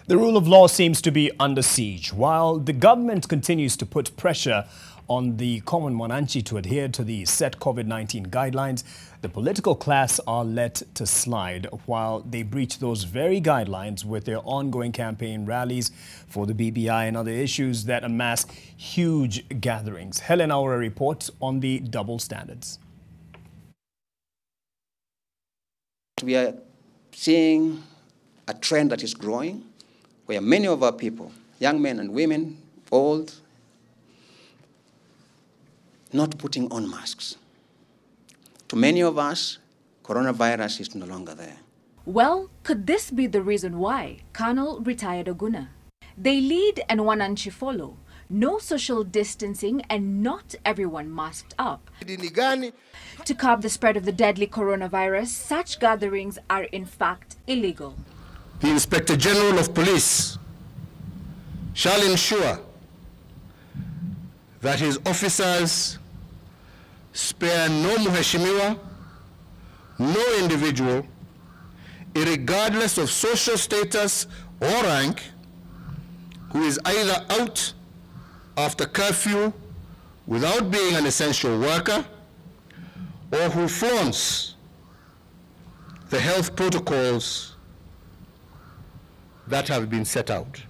The rule of law seems to be under siege. While the government continues to put pressure on the common Mwananchi to adhere to the set Covid-19 guidelines, the political class are let to slide while they breach those very guidelines with their ongoing campaign rallies for the BBI and other issues that amass huge gatherings. Helen Aura reports on the double standards. We are seeing a trend that is growing, where many of our people, young men and women, old, not putting on masks. To many of us, coronavirus is no longer there. Well, could this be the reason why Colonel retired Oguna? They lead and Mwananchi follow. No social distancing and not everyone masked up. To curb the spread of the deadly coronavirus, such gatherings are in fact illegal. The Inspector General of Police shall ensure that his officers spare no muheshimiwa, no individual, irregardless of social status or rank, who is either out after curfew without being an essential worker, or who flaunts the health protocols that have been set out.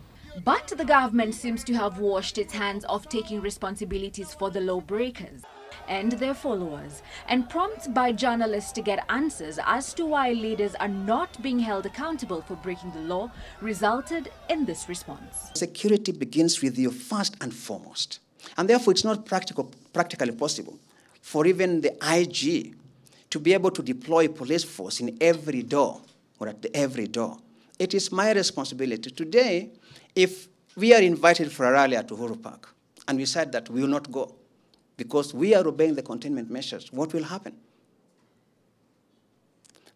But the government seems to have washed its hands of taking responsibilities for the lawbreakers and their followers, and prompts by journalists to get answers as to why leaders are not being held accountable for breaking the law resulted in this response. Security begins with you first and foremost, and therefore it's not practically possible for even the IG to be able to deploy police force in every door or at every door. It is my responsibility today, if we are invited for a rally at Uhuru Park and we said that we will not go because we are obeying the containment measures, what will happen?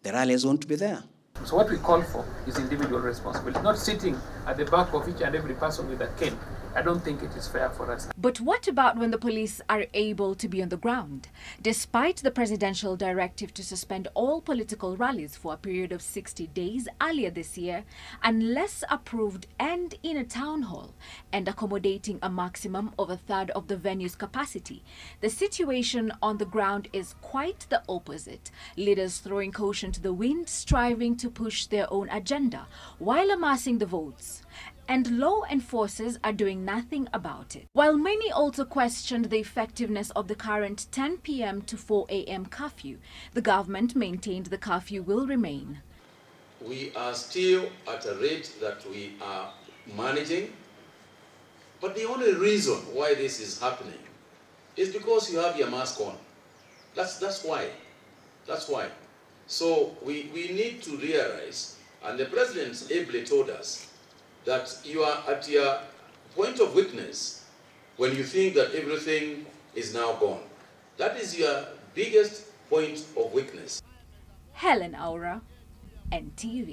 The rallies won't be there. So what we call for is individual responsibility, not sitting at the back of each and every person with a cane. I don't think it is fair for us. But what about when the police are able to be on the ground? Despite the presidential directive to suspend all political rallies for a period of 60 days earlier this year, unless approved and in a town hall, and accommodating a maximum of 1/3 of the venue's capacity, the situation on the ground is quite the opposite. Leaders throwing caution to the wind, striving to push their own agenda while amassing the votes. And law enforcers are doing nothing about it. While many also questioned the effectiveness of the current 10 p.m. to 4 a.m. curfew, the government maintained the curfew will remain. We are still at a rate that we are managing, but the only reason why this is happening is because you have your mask on. That's why. That's why. So we need to realize, and the president ably told us, that you are at your point of weakness when you think that everything is now gone. That is your biggest point of weakness. Helen Aura, NTV.